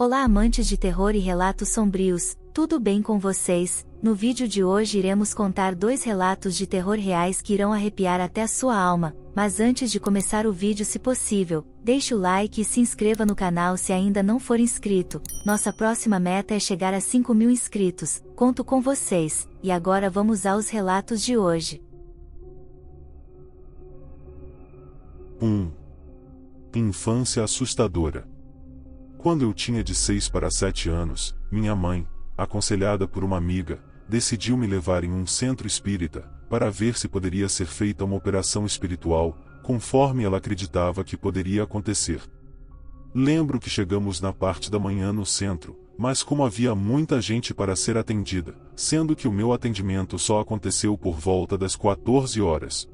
Olá amantes de terror e relatos sombrios, tudo bem com vocês? No vídeo de hoje iremos contar 2 relatos de terror reais que irão arrepiar até a sua alma, mas antes de começar o vídeo, se possível, deixe o like e se inscreva no canal se ainda não for inscrito. Nossa próxima meta é chegar a 5.000 inscritos, conto com vocês, e agora vamos aos relatos de hoje. 1. Infância assustadora. Quando eu tinha de 6 para 7 anos, minha mãe, aconselhada por uma amiga, decidiu me levar em um centro espírita, para ver se poderia ser feita uma operação espiritual, conforme ela acreditava que poderia acontecer. Lembro que chegamos na parte da manhã no centro, mas como havia muita gente para ser atendida, sendo que o meu atendimento só aconteceu por volta das 14 horas.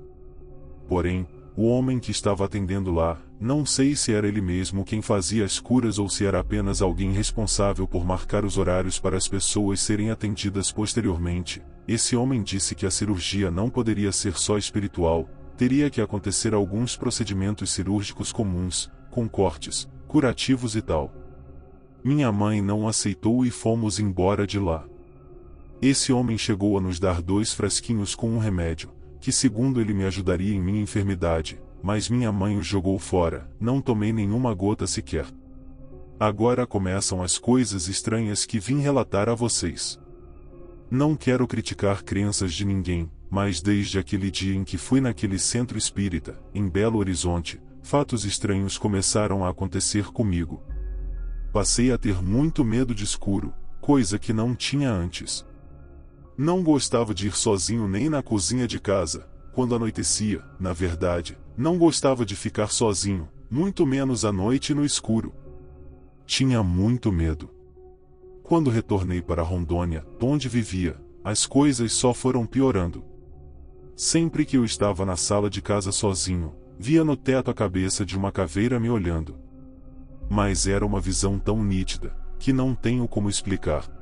Porém, o homem que estava atendendo lá, não sei se era ele mesmo quem fazia as curas ou se era apenas alguém responsável por marcar os horários para as pessoas serem atendidas posteriormente. Esse homem disse que a cirurgia não poderia ser só espiritual, teria que acontecer alguns procedimentos cirúrgicos comuns, com cortes, curativos e tal. Minha mãe não aceitou e fomos embora de lá. Esse homem chegou a nos dar 2 frasquinhos com um remédio, que segundo ele me ajudaria em minha enfermidade, mas minha mãe os jogou fora, não tomei nenhuma gota sequer. Agora começam as coisas estranhas que vim relatar a vocês. Não quero criticar crenças de ninguém, mas desde aquele dia em que fui naquele centro espírita, em Belo Horizonte, fatos estranhos começaram a acontecer comigo. Passei a ter muito medo de escuro, coisa que não tinha antes. Não gostava de ir sozinho nem na cozinha de casa, quando anoitecia, na verdade, não gostava de ficar sozinho, muito menos à noite no escuro. Tinha muito medo. Quando retornei para Rondônia, onde vivia, as coisas só foram piorando. Sempre que eu estava na sala de casa sozinho, via no teto a cabeça de uma caveira me olhando. Mas era uma visão tão nítida, que não tenho como explicar.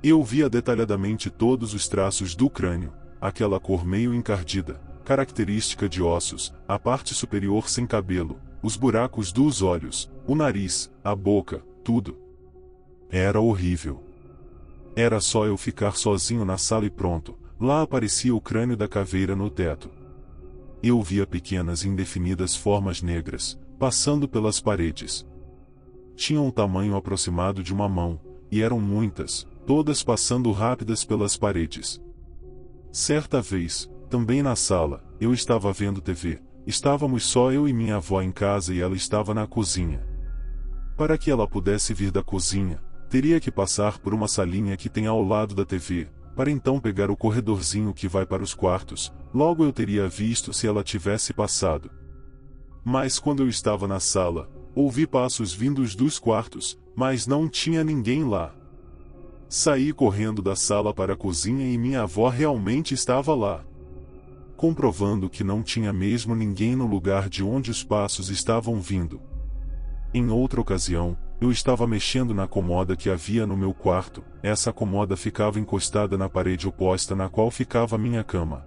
Eu via detalhadamente todos os traços do crânio, aquela cor meio encardida, característica de ossos, a parte superior sem cabelo, os buracos dos olhos, o nariz, a boca, tudo. Era horrível. Era só eu ficar sozinho na sala e pronto, lá aparecia o crânio da caveira no teto. Eu via pequenas e indefinidas formas negras, passando pelas paredes. Tinham um tamanho aproximado de uma mão, e eram muitas, todas passando rápidas pelas paredes. Certa vez, também na sala, eu estava vendo TV, estávamos só eu e minha avó em casa e ela estava na cozinha. Para que ela pudesse vir da cozinha, teria que passar por uma salinha que tem ao lado da TV, para então pegar o corredorzinho que vai para os quartos, logo eu teria visto se ela tivesse passado. Mas quando eu estava na sala, ouvi passos vindos dos quartos, mas não tinha ninguém lá. Saí correndo da sala para a cozinha e minha avó realmente estava lá. Comprovando que não tinha mesmo ninguém no lugar de onde os passos estavam vindo. Em outra ocasião, eu estava mexendo na comoda que havia no meu quarto, essa comoda ficava encostada na parede oposta na qual ficava minha cama.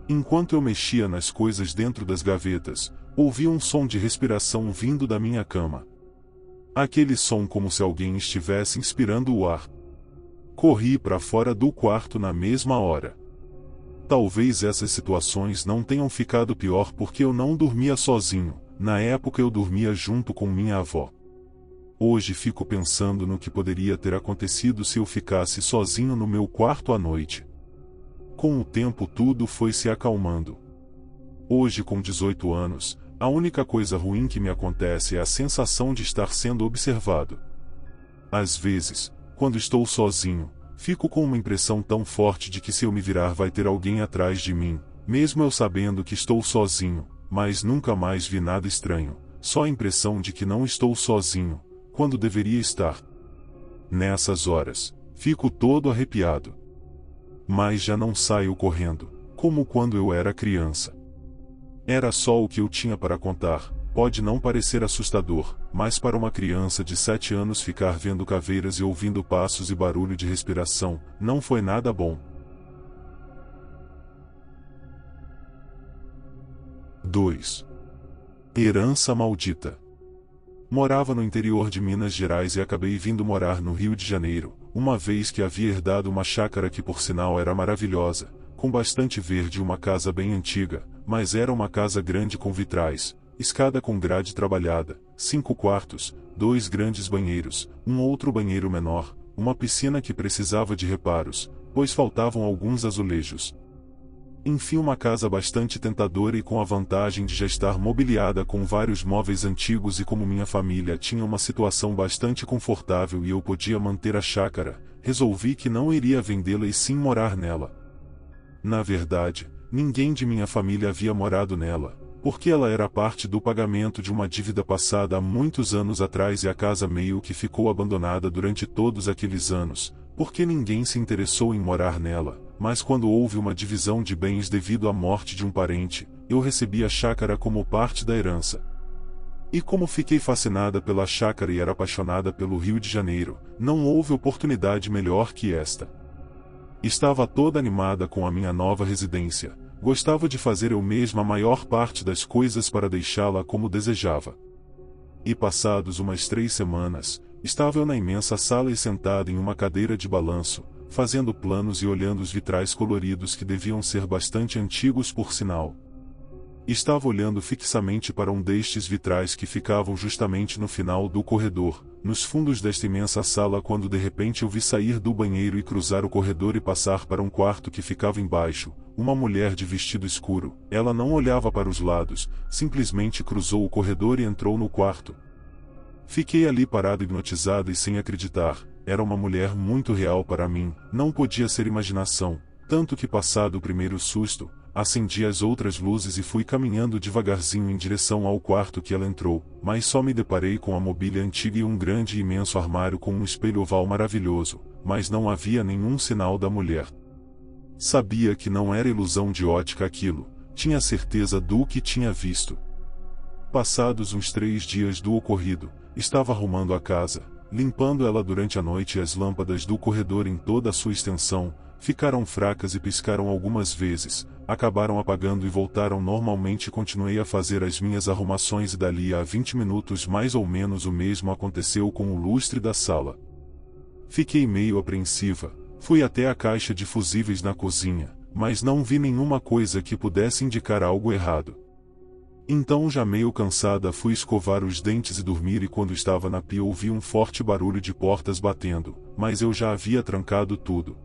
Enquanto eu mexia nas coisas dentro das gavetas, ouvi um som de respiração vindo da minha cama. Aquele som como se alguém estivesse inspirando o ar. Corri para fora do quarto na mesma hora. Talvez essas situações não tenham ficado pior porque eu não dormia sozinho, na época eu dormia junto com minha avó. Hoje fico pensando no que poderia ter acontecido se eu ficasse sozinho no meu quarto à noite. Com o tempo tudo foi se acalmando. Hoje com 18 anos, a única coisa ruim que me acontece é a sensação de estar sendo observado. Às vezes, quando estou sozinho, fico com uma impressão tão forte de que se eu me virar vai ter alguém atrás de mim, mesmo eu sabendo que estou sozinho, mas nunca mais vi nada estranho, só a impressão de que não estou sozinho, quando deveria estar. Nessas horas, fico todo arrepiado. Mas já não saio correndo, como quando eu era criança. Era só o que eu tinha para contar. Pode não parecer assustador, mas para uma criança de 7 anos ficar vendo caveiras e ouvindo passos e barulho de respiração, não foi nada bom. 2. Herança maldita. Morava no interior de Minas Gerais e acabei vindo morar no Rio de Janeiro, uma vez que havia herdado uma chácara que por sinal era maravilhosa, com bastante verde e uma casa bem antiga, mas era uma casa grande com vitrais, escada com grade trabalhada, 5 quartos, 2 grandes banheiros, um outro banheiro menor, uma piscina que precisava de reparos, pois faltavam alguns azulejos. Enfim, uma casa bastante tentadora e com a vantagem de já estar mobiliada com vários móveis antigos, e como minha família tinha uma situação bastante confortável e eu podia manter a chácara, resolvi que não iria vendê-la e sim morar nela. Na verdade, ninguém de minha família havia morado nela, porque ela era parte do pagamento de uma dívida passada há muitos anos atrás e a casa meio que ficou abandonada durante todos aqueles anos, porque ninguém se interessou em morar nela. Mas quando houve uma divisão de bens devido à morte de um parente, eu recebi a chácara como parte da herança. E como fiquei fascinada pela chácara e era apaixonada pelo Rio de Janeiro, não houve oportunidade melhor que esta. Estava toda animada com a minha nova residência, gostava de fazer eu mesma a maior parte das coisas para deixá-la como desejava. E passados umas 3 semanas, estava eu na imensa sala e sentada em uma cadeira de balanço, fazendo planos e olhando os vitrais coloridos que deviam ser bastante antigos por sinal. Estava olhando fixamente para um destes vitrais que ficavam justamente no final do corredor, nos fundos desta imensa sala, quando de repente eu vi sair do banheiro e cruzar o corredor e passar para um quarto que ficava embaixo, uma mulher de vestido escuro. Ela não olhava para os lados, simplesmente cruzou o corredor e entrou no quarto. Fiquei ali parado hipnotizado e sem acreditar. Era uma mulher muito real para mim, não podia ser imaginação, tanto que passado o primeiro susto, acendi as outras luzes e fui caminhando devagarzinho em direção ao quarto que ela entrou, mas só me deparei com a mobília antiga e um grande e imenso armário com um espelho oval maravilhoso, mas não havia nenhum sinal da mulher. Sabia que não era ilusão de ótica aquilo, tinha certeza do que tinha visto. Passados uns 3 dias do ocorrido, estava arrumando a casa, limpando ela durante a noite e as lâmpadas do corredor em toda a sua extensão ficaram fracas e piscaram algumas vezes, acabaram apagando e voltaram normalmente. Continuei a fazer as minhas arrumações e dali a 20 minutos mais ou menos o mesmo aconteceu com o lustre da sala. Fiquei meio apreensiva, fui até a caixa de fusíveis na cozinha, mas não vi nenhuma coisa que pudesse indicar algo errado. Então, já meio cansada, fui escovar os dentes e dormir, e quando estava na pia ouvi um forte barulho de portas batendo, mas eu já havia trancado tudo.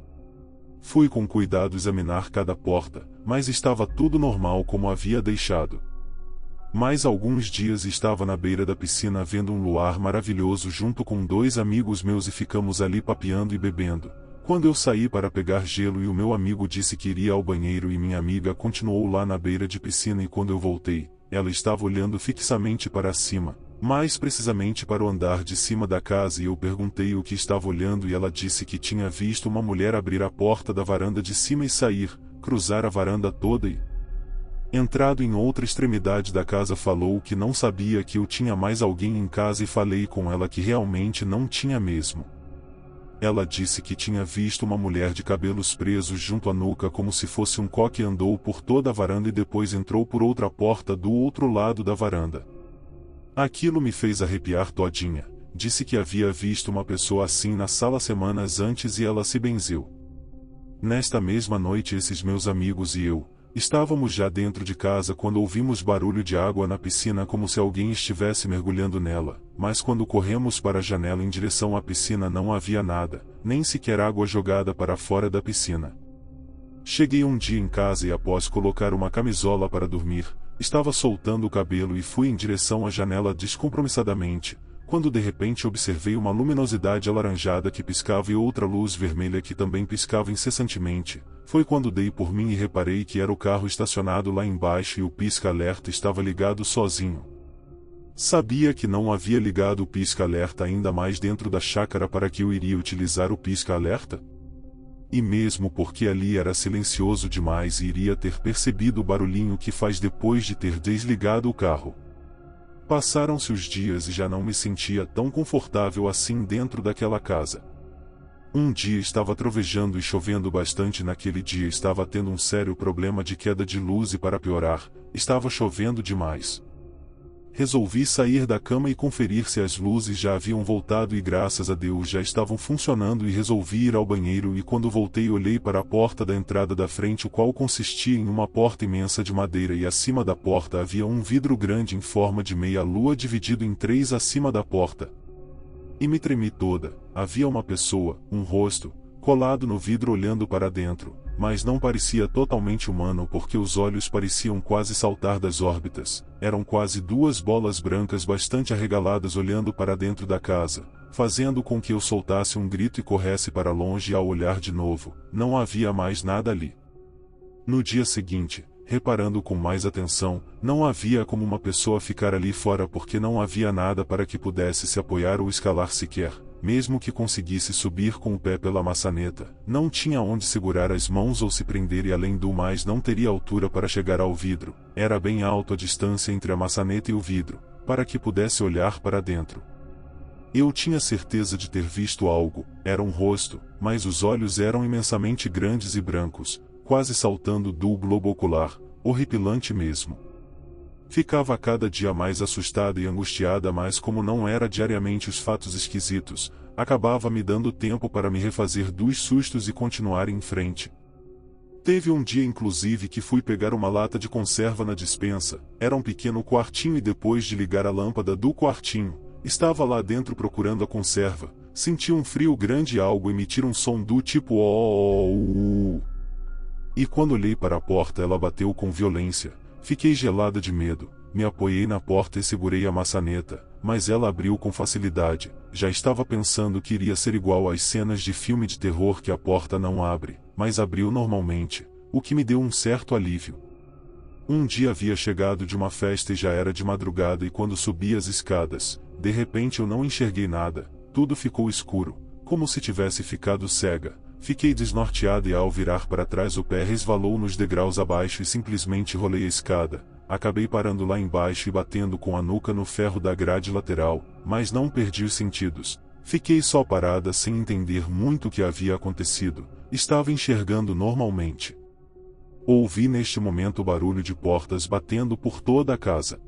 Fui com cuidado examinar cada porta, mas estava tudo normal como havia deixado. Mais alguns dias estava na beira da piscina vendo um luar maravilhoso junto com 2 amigos meus e ficamos ali papeando e bebendo. Quando eu saí para pegar gelo e o meu amigo disse que iria ao banheiro e minha amiga continuou lá na beira de piscina, e quando eu voltei, ela estava olhando fixamente para cima, mais precisamente para o andar de cima da casa, e eu perguntei o que estava olhando e ela disse que tinha visto uma mulher abrir a porta da varanda de cima e sair, cruzar a varanda toda e, entrado em outra extremidade da casa, falou que não sabia que eu tinha mais alguém em casa e falei com ela que realmente não tinha mesmo. Ela disse que tinha visto uma mulher de cabelos presos junto à nuca como se fosse um coque, andou por toda a varanda e depois entrou por outra porta do outro lado da varanda. Aquilo me fez arrepiar todinha. Disse que havia visto uma pessoa assim na sala semanas antes e ela se benzeu. Nesta mesma noite esses meus amigos e eu, estávamos já dentro de casa quando ouvimos barulho de água na piscina como se alguém estivesse mergulhando nela, mas quando corremos para a janela em direção à piscina não havia nada, nem sequer água jogada para fora da piscina. Cheguei um dia em casa e após colocar uma camisola para dormir, estava soltando o cabelo e fui em direção à janela descompromissadamente, quando de repente observei uma luminosidade alaranjada que piscava e outra luz vermelha que também piscava incessantemente. Foi quando dei por mim e reparei que era o carro estacionado lá embaixo e o pisca-alerta estava ligado sozinho. Sabia que não havia ligado o pisca-alerta ainda mais dentro da chácara para que eu iria utilizar o pisca-alerta? E mesmo porque ali era silencioso demais e iria ter percebido o barulhinho que faz depois de ter desligado o carro. Passaram-se os dias e já não me sentia tão confortável assim dentro daquela casa. Um dia estava trovejando e chovendo bastante. Naquele dia estava tendo um sério problema de queda de luz e para piorar, estava chovendo demais. Resolvi sair da cama e conferir se as luzes já haviam voltado e graças a Deus já estavam funcionando, e resolvi ir ao banheiro, e quando voltei olhei para a porta da entrada da frente, o qual consistia em uma porta imensa de madeira, e acima da porta havia um vidro grande em forma de meia-lua dividido em 3 acima da porta. E me tremi toda. Havia uma pessoa, um rosto, colado no vidro olhando para dentro, mas não parecia totalmente humano porque os olhos pareciam quase saltar das órbitas. Eram quase 2 bolas brancas bastante arregaladas olhando para dentro da casa, fazendo com que eu soltasse um grito e corresse para longe, e ao olhar de novo, não havia mais nada ali. No dia seguinte, reparando com mais atenção, não havia como uma pessoa ficar ali fora porque não havia nada para que pudesse se apoiar ou escalar sequer. Mesmo que conseguisse subir com o pé pela maçaneta, não tinha onde segurar as mãos ou se prender, e além do mais não teria altura para chegar ao vidro. Era bem alto a distância entre a maçaneta e o vidro, para que pudesse olhar para dentro. Eu tinha certeza de ter visto algo. Era um rosto, mas os olhos eram imensamente grandes e brancos, quase saltando do globo ocular, horripilante mesmo. Ficava cada dia mais assustada e angustiada, mas como não era diariamente os fatos esquisitos, acabava me dando tempo para me refazer dos sustos e continuar em frente. Teve um dia inclusive que fui pegar uma lata de conserva na despensa. Era um pequeno quartinho, e depois de ligar a lâmpada do quartinho, estava lá dentro procurando a conserva. Senti um frio grande e algo emitir um som do tipo "oh". E quando olhei para a porta, ela bateu com violência. Fiquei gelada de medo, me apoiei na porta e segurei a maçaneta, mas ela abriu com facilidade. Já estava pensando que iria ser igual às cenas de filme de terror que a porta não abre, mas abriu normalmente, o que me deu um certo alívio. Um dia havia chegado de uma festa e já era de madrugada, e quando subi as escadas, de repente eu não enxerguei nada, tudo ficou escuro, como se tivesse ficado cega. Fiquei desnorteada e ao virar para trás o pé resvalou nos degraus abaixo e simplesmente rolei a escada. Acabei parando lá embaixo e batendo com a nuca no ferro da grade lateral, mas não perdi os sentidos. Fiquei só parada sem entender muito o que havia acontecido. Estava enxergando normalmente. Ouvi neste momento o barulho de portas batendo por toda a casa.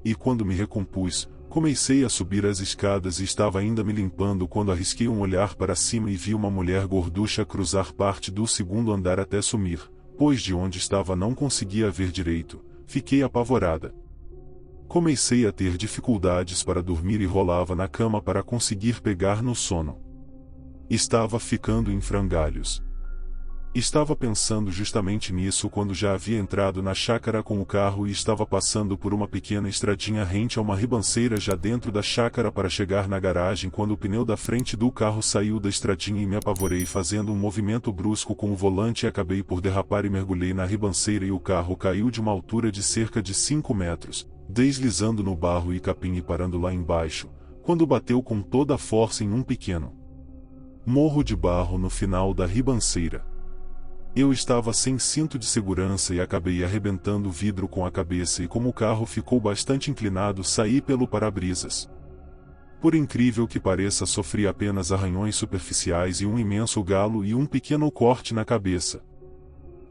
E quando me recompus, comecei a subir as escadas e estava ainda me limpando quando arrisquei um olhar para cima e vi uma mulher gorducha cruzar parte do 2º andar até sumir, pois de onde estava não conseguia ver direito. Fiquei apavorada. Comecei a ter dificuldades para dormir e rolava na cama para conseguir pegar no sono. Estava ficando em frangalhos. Estava pensando justamente nisso quando já havia entrado na chácara com o carro e estava passando por uma pequena estradinha rente a uma ribanceira já dentro da chácara para chegar na garagem, quando o pneu da frente do carro saiu da estradinha e me apavorei fazendo um movimento brusco com o volante e acabei por derrapar e mergulhei na ribanceira e o carro caiu de uma altura de cerca de 5 metros, deslizando no barro e capim e parando lá embaixo, quando bateu com toda a força em um pequeno morro de barro no final da ribanceira. Eu estava sem cinto de segurança e acabei arrebentando o vidro com a cabeça, e como o carro ficou bastante inclinado, saí pelo para-brisas. Por incrível que pareça, sofri apenas arranhões superficiais e um imenso galo e um pequeno corte na cabeça.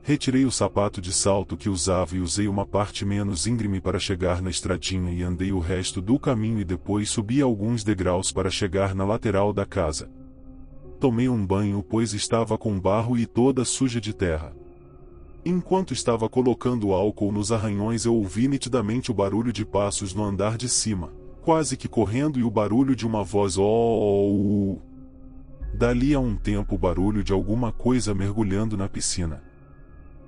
Retirei o sapato de salto que usava e usei uma parte menos íngreme para chegar na estradinha e andei o resto do caminho e depois subi alguns degraus para chegar na lateral da casa. Tomei um banho pois estava com barro e toda suja de terra. Enquanto estava colocando álcool nos arranhões eu ouvi nitidamente o barulho de passos no andar de cima, quase que correndo, e o barulho de uma voz "oh". Dali a um tempo o barulho de alguma coisa mergulhando na piscina.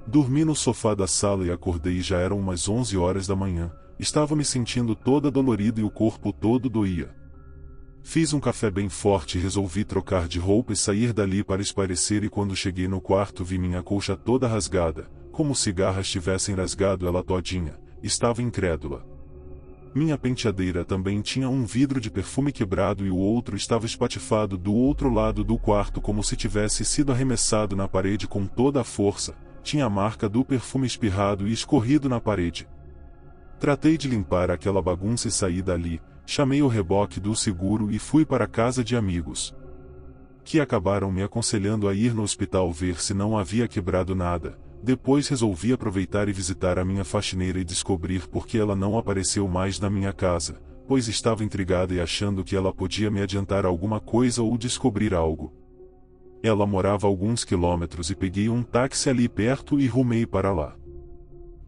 Dormi no sofá da sala e acordei e já eram umas 11 horas da manhã, estava me sentindo toda dolorida e o corpo todo doía. Fiz um café bem forte e resolvi trocar de roupa e sair dali para espairecer, e quando cheguei no quarto vi minha colcha toda rasgada, como se garras tivessem rasgado ela todinha. Estava incrédula. Minha penteadeira também tinha um vidro de perfume quebrado e o outro estava espatifado do outro lado do quarto como se tivesse sido arremessado na parede com toda a força. Tinha a marca do perfume espirrado e escorrido na parede. Tratei de limpar aquela bagunça e saí dali. Chamei o reboque do seguro e fui para a casa de amigos, que acabaram me aconselhando a ir no hospital ver se não havia quebrado nada, Depois resolvi aproveitar e visitar a minha faxineira e descobrir por que ela não apareceu mais na minha casa, pois estava intrigada e achando que ela podia me adiantar alguma coisa ou descobrir algo. Ela morava a alguns quilômetros e peguei um táxi ali perto e rumei para lá.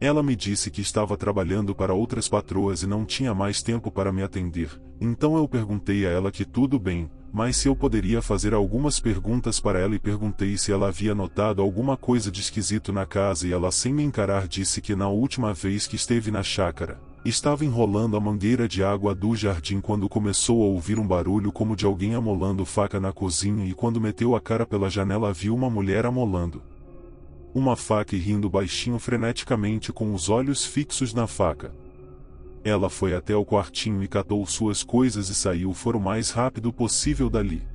Ela me disse que estava trabalhando para outras patroas e não tinha mais tempo para me atender, então eu perguntei a ela que tudo bem, mas se eu poderia fazer algumas perguntas para ela e perguntei se ela havia notado alguma coisa de esquisito na casa e ela sem me encarar disse que na última vez que esteve na chácara, estava enrolando a mangueira de água do jardim quando começou a ouvir um barulho como de alguém amolando faca na cozinha e quando meteu a cara pela janela viu uma mulher amolando uma faca e rindo baixinho freneticamente com os olhos fixos na faca. Ela foi até o quartinho e catou suas coisas e saiu o mais rápido possível dali.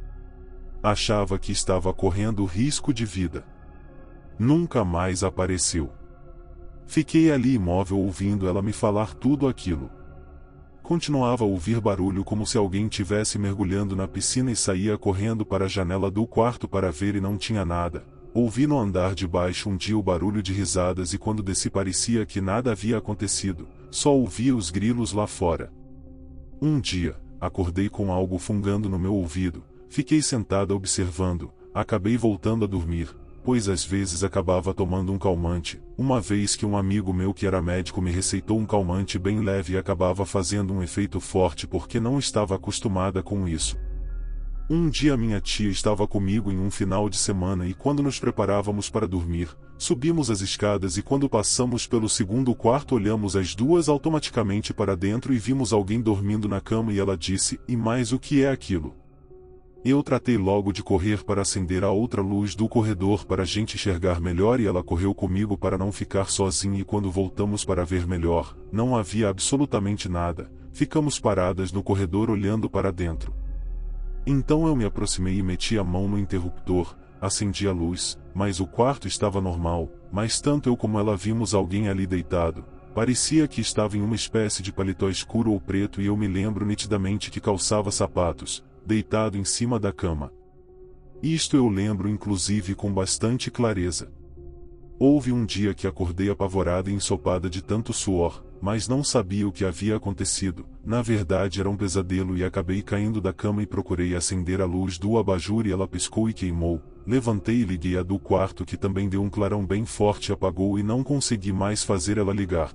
Achava que estava correndo risco de vida. Nunca mais apareceu. Fiquei ali imóvel ouvindo ela me falar tudo aquilo. Continuava a ouvir barulho como se alguém tivesse mergulhando na piscina e saía correndo para a janela do quarto para ver e não tinha nada. Ouvi no andar de baixo um dia o barulho de risadas e quando desci parecia que nada havia acontecido, só ouvia os grilos lá fora. Um dia, acordei com algo fungando no meu ouvido, fiquei sentada observando, acabei voltando a dormir, pois às vezes acabava tomando um calmante, uma vez que um amigo meu que era médico me receitou um calmante bem leve e acabava fazendo um efeito forte porque não estava acostumada com isso. Um dia minha tia estava comigo em um final de semana e quando nos preparávamos para dormir, subimos as escadas e quando passamos pelo segundo quarto olhamos as duas automaticamente para dentro e vimos alguém dormindo na cama e ela disse, e mais o que é aquilo? Eu tratei logo de correr para acender a outra luz do corredor para a gente enxergar melhor e ela correu comigo para não ficar sozinha e quando voltamos para ver melhor, não havia absolutamente nada, ficamos paradas no corredor olhando para dentro. Então eu me aproximei e meti a mão no interruptor, acendi a luz, mas o quarto estava normal, mas tanto eu como ela vimos alguém ali deitado, parecia que estava em uma espécie de paletó escuro ou preto e eu me lembro nitidamente que calçava sapatos, deitado em cima da cama. Isto eu lembro inclusive com bastante clareza. Houve um dia que acordei apavorada e ensopada de tanto suor, mas não sabia o que havia acontecido, na verdade era um pesadelo e acabei caindo da cama e procurei acender a luz do abajur e ela piscou e queimou, levantei e liguei a do quarto que também deu um clarão bem forte e apagou e não consegui mais fazer ela ligar.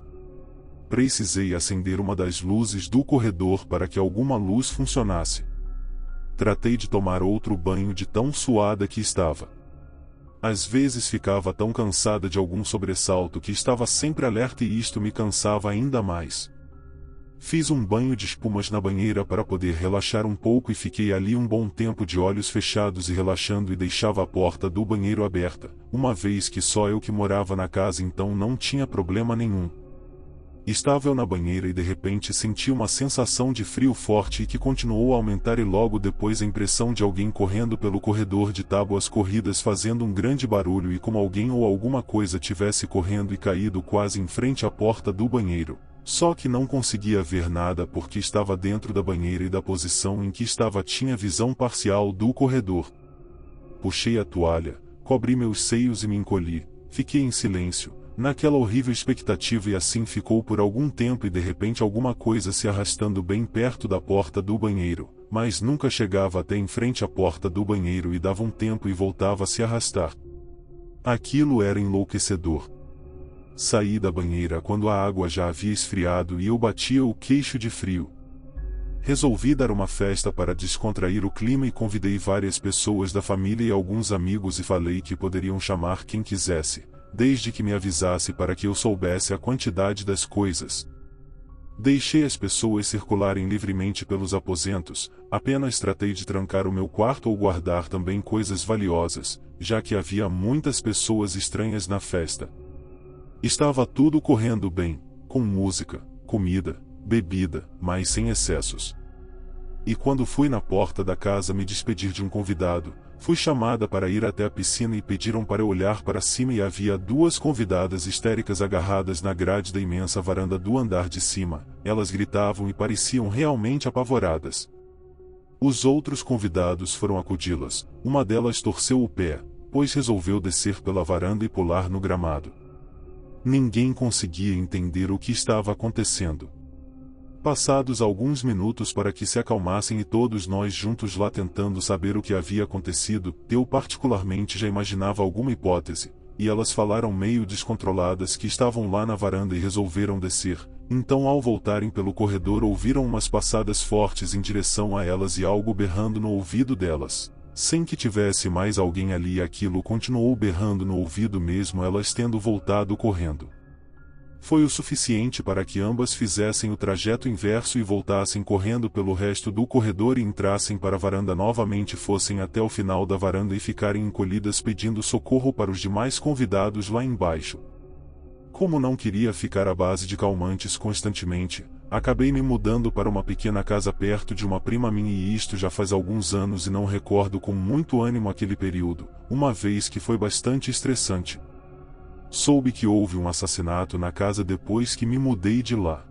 Precisei acender uma das luzes do corredor para que alguma luz funcionasse. Tratei de tomar outro banho de tão suada que estava. Às vezes ficava tão cansada de algum sobressalto que estava sempre alerta e isto me cansava ainda mais. Fiz um banho de espumas na banheira para poder relaxar um pouco e fiquei ali um bom tempo de olhos fechados e relaxando e deixava a porta do banheiro aberta, uma vez que só eu que morava na casa então não tinha problema nenhum. Estava eu na banheira e de repente senti uma sensação de frio forte e que continuou a aumentar e logo depois a impressão de alguém correndo pelo corredor de tábuas corridas fazendo um grande barulho e como alguém ou alguma coisa tivesse correndo e caído quase em frente à porta do banheiro. Só que não conseguia ver nada porque estava dentro da banheira e da posição em que estava tinha visão parcial do corredor. Puxei a toalha, cobri meus seios e me encolhi, fiquei em silêncio, naquela horrível expectativa e assim ficou por algum tempo e de repente alguma coisa se arrastando bem perto da porta do banheiro, mas nunca chegava até em frente à porta do banheiro e dava um tempo e voltava a se arrastar. Aquilo era enlouquecedor. Saí da banheira quando a água já havia esfriado e eu batia o queixo de frio. Resolvi dar uma festa para descontrair o clima e convidei várias pessoas da família e alguns amigos e falei que poderiam chamar quem quisesse, desde que me avisasse para que eu soubesse a quantidade das coisas. Deixei as pessoas circularem livremente pelos aposentos, apenas tratei de trancar o meu quarto ou guardar também coisas valiosas, já que havia muitas pessoas estranhas na festa. Estava tudo correndo bem, com música, comida, bebida, mas sem excessos. E quando fui na porta da casa me despedir de um convidado, fui chamada para ir até a piscina e pediram para eu olhar para cima e havia duas convidadas histéricas agarradas na grade da imensa varanda do andar de cima, elas gritavam e pareciam realmente apavoradas. Os outros convidados foram acudi-las, uma delas torceu o pé, pois resolveu descer pela varanda e pular no gramado. Ninguém conseguia entender o que estava acontecendo. Passados alguns minutos para que se acalmassem e todos nós juntos lá tentando saber o que havia acontecido, eu particularmente já imaginava alguma hipótese, e elas falaram meio descontroladas que estavam lá na varanda e resolveram descer. Então, ao voltarem pelo corredor, ouviram umas passadas fortes em direção a elas e algo berrando no ouvido delas. Sem que tivesse mais alguém ali, e aquilo continuou berrando no ouvido mesmo elas tendo voltado correndo. Foi o suficiente para que ambas fizessem o trajeto inverso e voltassem correndo pelo resto do corredor e entrassem para a varanda novamente, fossem até o final da varanda e ficarem encolhidas pedindo socorro para os demais convidados lá embaixo. Como não queria ficar à base de calmantes constantemente, acabei me mudando para uma pequena casa perto de uma prima minha, e isto já faz alguns anos e não recordo com muito ânimo aquele período, uma vez que foi bastante estressante. Soube que houve um assassinato na casa depois que me mudei de lá.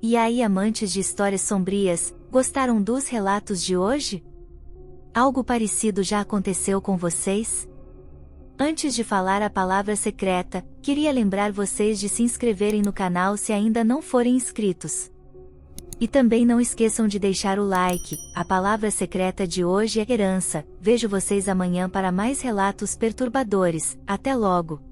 E aí, amantes de histórias sombrias, gostaram dos relatos de hoje? Algo parecido já aconteceu com vocês? Antes de falar a palavra secreta, queria lembrar vocês de se inscreverem no canal se ainda não forem inscritos. E também não esqueçam de deixar o like. A palavra secreta de hoje é herança. Vejo vocês amanhã para mais relatos perturbadores. Até logo!